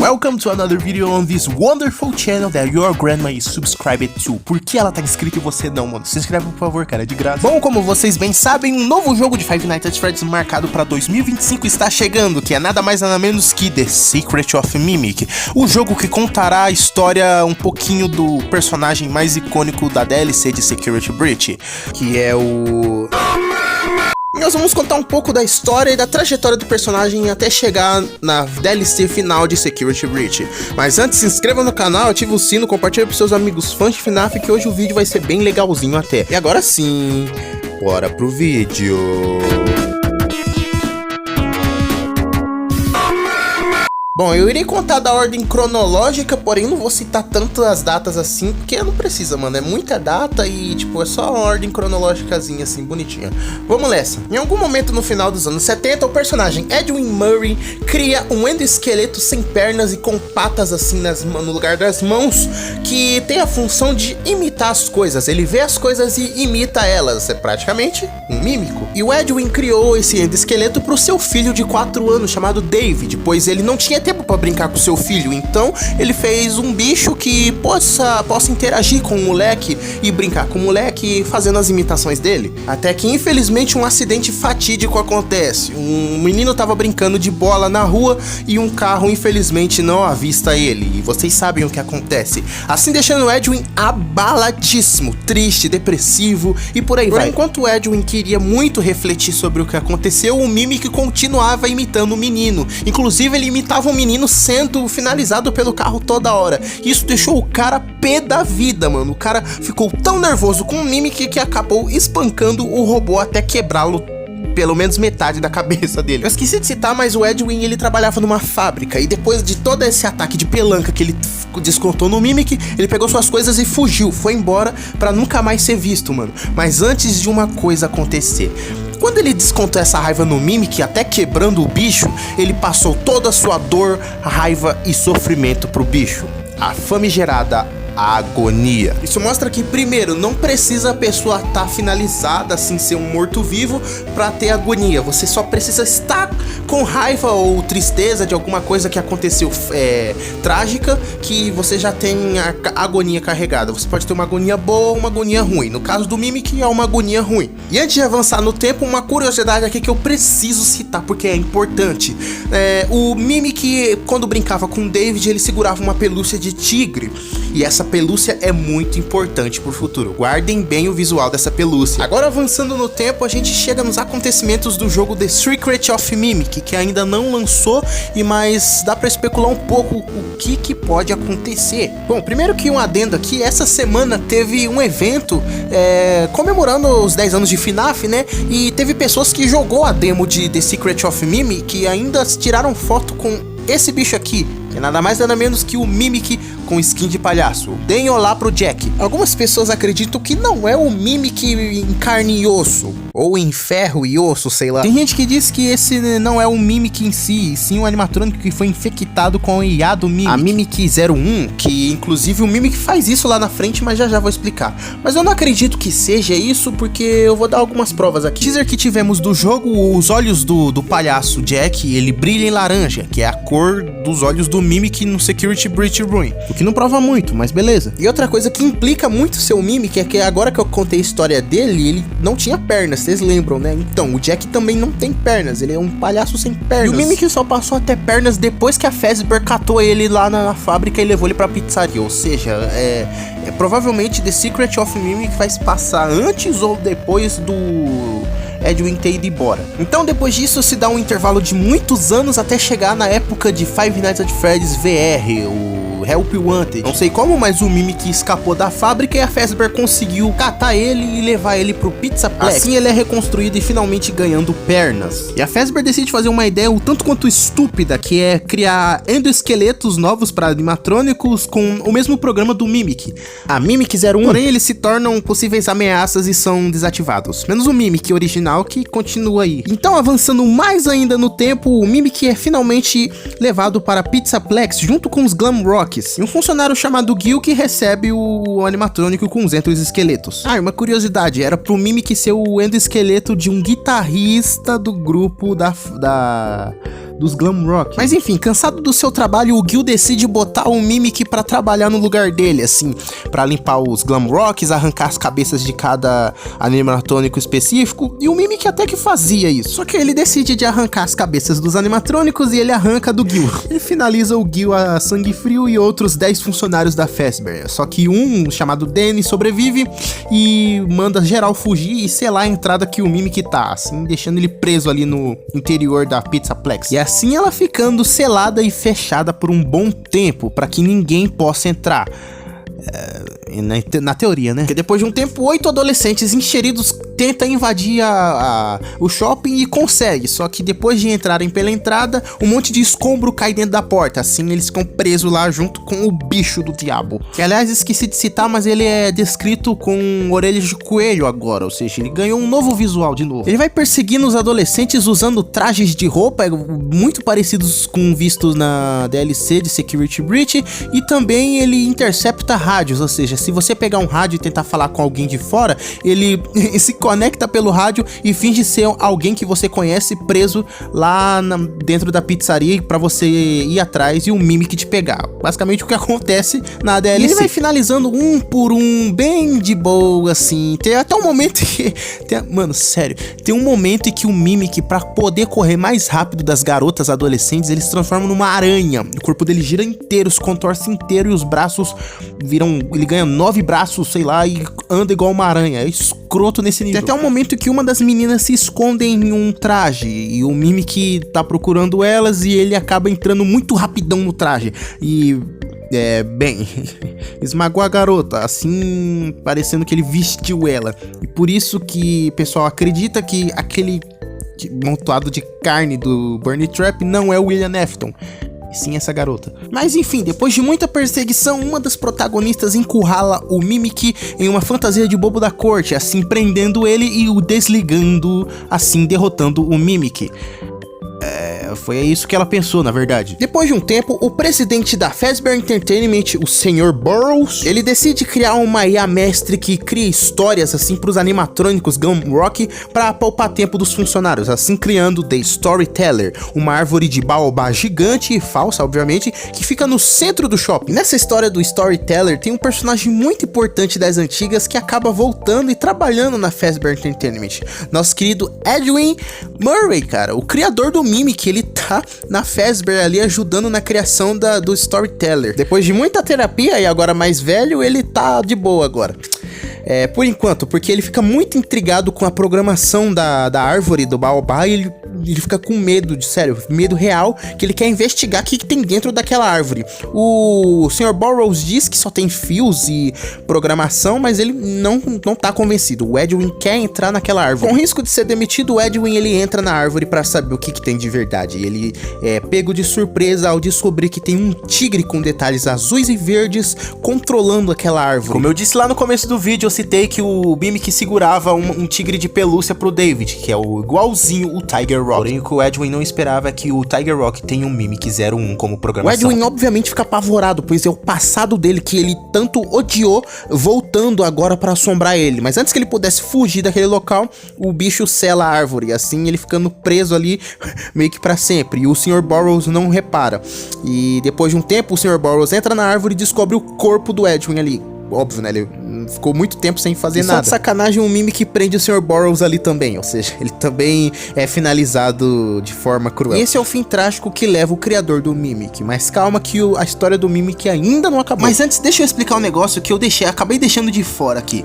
Welcome to another video on this wonderful channel that your grandma is subscribed to. Por que ela tá inscrita e você não, mano? Se inscreve, por favor, cara, é de graça. Bom, como vocês bem sabem, um novo jogo de Five Nights at Freddy's marcado pra 2025 está chegando, que é nada mais nada menos que The Secret of Mimic. O jogo que contará a história um pouquinho do personagem mais icônico da DLC de Security Breach, que é o... Nós vamos contar um pouco da história e da trajetória do personagem até chegar na DLC final de Security Breach. Mas antes, se inscreva no canal, ative o sino, compartilhe com seus amigos fãs de FNAF, que hoje o vídeo vai ser bem legalzinho até. E agora sim, bora pro vídeo. Bom, eu irei contar da ordem cronológica, porém não vou citar tantas datas assim, porque não precisa, mano, é muita data e, tipo, é só uma ordem cronológicazinha assim, bonitinha. Vamos nessa. Em algum momento no final dos anos 70, o personagem Edwin Murray cria um endoesqueleto sem pernas e com patas assim no lugar das mãos, que tem a função de imitar as coisas. Ele vê as coisas e imita elas, é praticamente um mímico. E o Edwin criou esse endoesqueleto pro seu filho de 4 anos, chamado David, pois ele não tinha tempo para brincar com seu filho, então ele fez um bicho que possa interagir com o moleque e brincar com o moleque fazendo as imitações dele. Até que infelizmente um acidente fatídico acontece. Um menino tava brincando de bola na rua e um carro infelizmente não avista ele, e vocês sabem o que acontece, assim deixando o Edwin abaladíssimo, triste, depressivo e por aí vai. Enquanto o Edwin queria muito refletir sobre o que aconteceu, o Mimic continuava imitando o menino, inclusive ele imitava o menino sendo finalizado pelo carro toda hora. Isso deixou o cara pé da vida, mano. O cara ficou tão nervoso com o Mimic que acabou espancando o robô até quebrá-lo pelo menos metade da cabeça dele. Eu esqueci de citar, mas o Edwin, ele trabalhava numa fábrica, e depois de todo esse ataque de pelanca que ele descontou no Mimic, ele pegou suas coisas e fugiu, foi embora pra nunca mais ser visto, mano. Mas antes de uma coisa acontecer, quando ele descontou essa raiva no Mimic, até quebrando o bicho, ele passou toda a sua dor, raiva e sofrimento pro bicho. A famigerada agonia. Isso mostra que, primeiro, não precisa a pessoa estar finalizada, assim, ser um morto-vivo pra ter agonia. Você só precisa estar com raiva ou tristeza de alguma coisa que aconteceu trágica, que você já tem a agonia carregada. Você pode ter uma agonia boa ou uma agonia ruim. No caso do Mimic, é uma agonia ruim. E antes de avançar no tempo, uma curiosidade aqui que eu preciso citar, porque é importante. O Mimic, quando brincava com o David, ele segurava uma pelúcia de tigre. E essa pelúcia é muito importante pro futuro. Guardem bem o visual dessa pelúcia. Agora, avançando no tempo, a gente chega nos acontecimentos do jogo The Secret of Mimic, que ainda não lançou, mas dá pra especular um pouco o que pode acontecer. Bom, primeiro que um adendo aqui, essa semana teve um evento comemorando os 10 anos de FNAF, né? E teve pessoas que jogou a demo de The Secret of Mimic que ainda tiraram foto com esse bicho aqui, que é nada mais nada menos que o Mimic com skin de palhaço. Deem olá pro Jack. Algumas pessoas acreditam que não é o Mimic em carne e osso, ou em ferro e osso, sei lá. Tem gente que diz que esse não é um Mimic em si, e sim um animatrônico que foi infectado com o IA do Mimic. A Mimic 01, que inclusive o Mimic faz isso lá na frente, mas já vou explicar. Mas eu não acredito que seja isso, porque eu vou dar algumas provas aqui. Teaser que tivemos do jogo, os olhos do palhaço Jack, ele brilha em laranja, que é a cor dos olhos do Mimic no Security Breach Ruin. O que não prova muito, mas beleza. E outra coisa que implica muito seu Mimic é que agora que eu contei a história dele, ele não tinha pernas, vocês lembram, né? Então, o Jack também não tem pernas, ele é um palhaço sem pernas. E o Mimic só passou a ter pernas depois que a Fazbear catou ele lá na fábrica e levou ele pra pizzaria. Ou seja, provavelmente The Secret of Mimic vai se passar antes ou depois do Edwin ter ido embora. Então depois disso se dá um intervalo de muitos anos até chegar na época de Five Nights at Freddy's VR, o Help Wanted. Não sei como, mas o Mimic escapou da fábrica e a Fazbear conseguiu catar ele e levar ele pro Pizzaplex. Assim ele é reconstruído e finalmente ganhando pernas. E a Fazbear decide fazer uma ideia um tanto quanto estúpida, que é criar endoesqueletos novos para animatrônicos com o mesmo programa do Mimic, a Mimic 01. Porém eles se tornam possíveis ameaças e são desativados, menos o Mimic original, que continua aí. Então, avançando mais ainda no tempo, o Mimic é finalmente levado para Pizzaplex junto com os Glamrocks e um funcionário chamado Gil que recebe o animatrônico com os endoesqueletos. Ah, uma curiosidade, era pro Mimic ser o endoesqueleto de um guitarrista do grupo da dos glam rock. Mas enfim, cansado do seu trabalho, o Gil decide botar o Mimic pra trabalhar no lugar dele, assim, pra limpar os glam rocks, arrancar as cabeças de cada animatrônico específico, e o Mimic até que fazia isso. Só que ele decide de arrancar as cabeças dos animatrônicos e ele arranca do Gil. Ele finaliza o Gil a sangue frio e outros 10 funcionários da Fazbear. Só que um, chamado Danny, sobrevive e manda geral fugir e selar a entrada que o Mimic tá, assim, deixando ele preso ali no interior da Pizzaplex. E assim ela ficando selada e fechada por um bom tempo, pra que ninguém possa entrar. Na teoria, né? Porque depois de um tempo, 8 adolescentes encheridos tentam invadir o shopping e consegue. Só que depois de entrarem pela entrada, um monte de escombro cai dentro da porta. Assim eles ficam presos lá junto com o bicho do diabo. Que aliás, esqueci de citar, mas ele é descrito com orelhas de coelho agora. Ou seja, ele ganhou um novo visual de novo. Ele vai perseguindo os adolescentes usando trajes de roupa muito parecidos com vistos na DLC de Security Breach. E também ele intercepta rádios, ou seja, se você pegar um rádio e tentar falar com alguém de fora, ele se conecta pelo rádio e finge ser alguém que você conhece preso lá dentro da pizzaria pra você ir atrás e o Mimic te pegar. Basicamente o que acontece na DLC. E ele vai finalizando um por um, bem de boa, assim. Tem até um momento que... Mano, sério. Tem um momento em que o Mimic, pra poder correr mais rápido das garotas adolescentes, ele se transforma numa aranha. O corpo dele gira inteiro, se contorce inteiro e os braços viram... Ele ganha 9 braços, sei lá, e anda igual uma aranha. É escroto nesse nível. Tem até um momento que uma das meninas se esconde em um traje e o Mimic tá procurando elas e ele acaba entrando muito rapidão no traje. E... bem, esmagou a garota, assim, parecendo que ele vestiu ela. E por isso que o pessoal acredita que aquele montuado de carne do Bunny Trap não é o William Afton, e sim essa garota. Mas enfim, depois de muita perseguição, uma das protagonistas encurrala o Mimic em uma fantasia de bobo da corte, assim prendendo ele e o desligando, assim derrotando o Mimic. Foi isso que ela pensou, na verdade. Depois de um tempo, o presidente da Fazbear Entertainment, o Sr. Burroughs, ele decide criar uma IA mestre que cria histórias assim pros animatrônicos Glam Rock para poupar tempo dos funcionários, assim criando The Storyteller, uma árvore de baobá gigante e falsa, obviamente, que fica no centro do shopping. Nessa história do Storyteller tem um personagem muito importante das antigas que acaba voltando e trabalhando na Fazbear Entertainment. Nosso querido Edwin Murray, cara, o criador do Mimic, ele tá na Fazbear ali ajudando na criação do Storyteller. Depois de muita terapia e agora mais velho, ele tá de boa agora. Por enquanto, porque ele fica muito intrigado com a programação da árvore do baobá e ele fica com medo, sério, medo real, que ele quer investigar o que tem dentro daquela árvore. O Sr. Burroughs diz que só tem fios e programação, mas ele não tá convencido. O Edwin quer entrar naquela árvore. Com risco de ser demitido, o Edwin ele entra na árvore pra saber o que tem de verdade. Ele é pego de surpresa ao descobrir que tem um tigre com detalhes azuis e verdes controlando aquela árvore. Como eu disse lá no começo do vídeo, eu citei que o Mimic segurava um tigre de pelúcia pro David, que é o igualzinho o Tiger Rock. Porém, o que o Edwin não esperava é que o Tiger Rock tenha um Mimic 01 como programação. O Edwin obviamente fica apavorado, pois é o passado dele que ele tanto odiou voltando agora pra assombrar ele. Mas antes que ele pudesse fugir daquele local, o bicho sela a árvore, assim ele ficando preso ali meio que pra sempre. E o Sr. Burroughs não repara. E depois de um tempo, o Sr. Burroughs entra na árvore e descobre o corpo do Edwin ali. Óbvio, né? Ele ficou muito tempo sem fazer nada. Só de sacanagem, um Mimic prende o Sr. Burroughs ali também. Ou seja, ele também é finalizado de forma cruel. E esse é o fim trágico que leva o criador do Mimic. Mas calma que a história do Mimic ainda não acabou. Mas antes, deixa eu explicar um negócio que eu acabei deixando de fora aqui.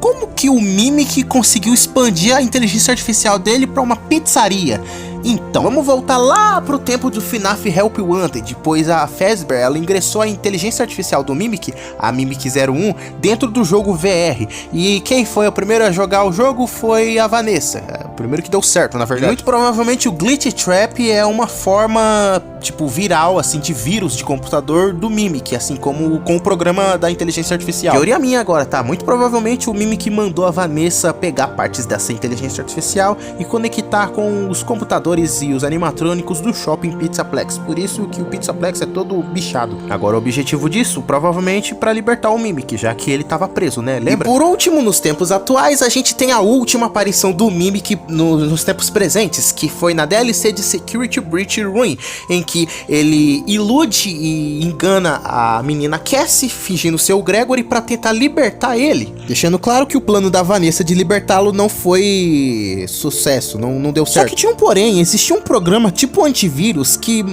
Como que o Mimic conseguiu expandir a inteligência artificial dele pra uma pizzaria? Então, vamos voltar lá pro tempo do FNAF Help Wanted, pois a Fazbear, ela ingressou a inteligência artificial do Mimic, a Mimic 01, dentro do jogo VR. E quem foi a primeira a jogar o jogo foi a Vanessa, o primeiro que deu certo, na verdade. E muito provavelmente o Glitch Trap é uma forma, tipo, viral, assim, de vírus de computador do Mimic, assim como com o programa da inteligência artificial. Teoria minha agora, tá? Muito provavelmente o Mimic mandou a Vanessa pegar partes dessa inteligência artificial e conectar com os computadores atores e os animatrônicos do Shopping Pizzaplex. Por isso que o Pizzaplex é todo bichado. Agora o objetivo disso, provavelmente para libertar o Mimic, já que ele tava preso, né? Lembra? E por último, nos tempos atuais, a gente tem a última aparição do Mimic nos tempos presentes, que foi na DLC de Security Breach Ruin, em que ele ilude e engana a menina Cassie, fingindo ser o Gregory para tentar libertar ele, deixando claro que o plano da Vanessa de libertá-lo não foi sucesso, não deu certo. Só que tinha um porém, existia um programa tipo antivírus que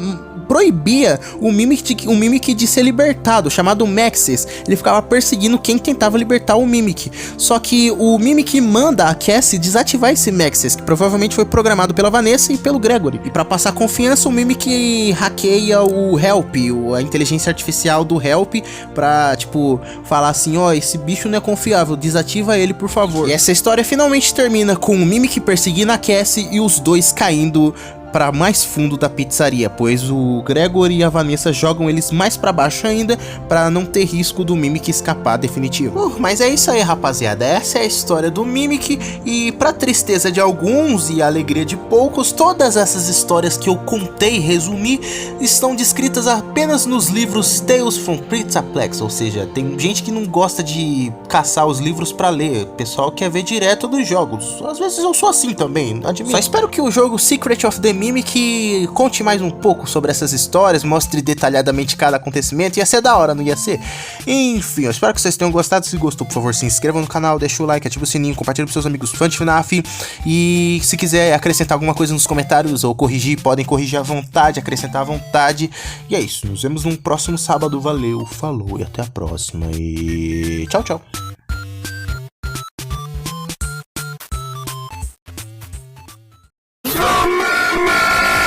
proibia o Mimic de ser libertado, chamado Maxis. Ele ficava perseguindo quem tentava libertar o Mimic. Só que o Mimic manda a Cassie desativar esse Maxis, que provavelmente foi programado pela Vanessa e pelo Gregory. E pra passar confiança, o Mimic hackeia o Help, a inteligência artificial do Help, pra, tipo, falar assim, ó, esse bicho não é confiável, desativa ele, por favor. E essa história finalmente termina com o Mimic perseguindo a Cassie e os dois caindo para mais fundo da pizzaria, pois o Gregory e a Vanessa jogam eles mais para baixo ainda, para não ter risco do Mimic escapar definitivo. Mas é isso aí, rapaziada, essa é a história do Mimic, e para tristeza de alguns e alegria de poucos, todas essas histórias que eu contei e resumi estão descritas apenas nos livros Tales from Pizzaplex, ou seja, tem gente que não gosta de caçar os livros para ler, o pessoal quer ver direto dos jogos. Às vezes eu sou assim também, admito. Só espero que o jogo Secret of the Mimic conte mais um pouco sobre essas histórias, mostre detalhadamente cada acontecimento. Ia ser da hora, não ia ser? Enfim, eu espero que vocês tenham gostado. Se gostou, por favor, se inscreva no canal, deixa o like, ativa o sininho, compartilha com seus amigos fãs de FNAF. E se quiser acrescentar alguma coisa nos comentários ou corrigir, podem corrigir à vontade, acrescentar à vontade. E é isso, nos vemos no próximo sábado. Valeu, falou e até a próxima. E tchau, tchau.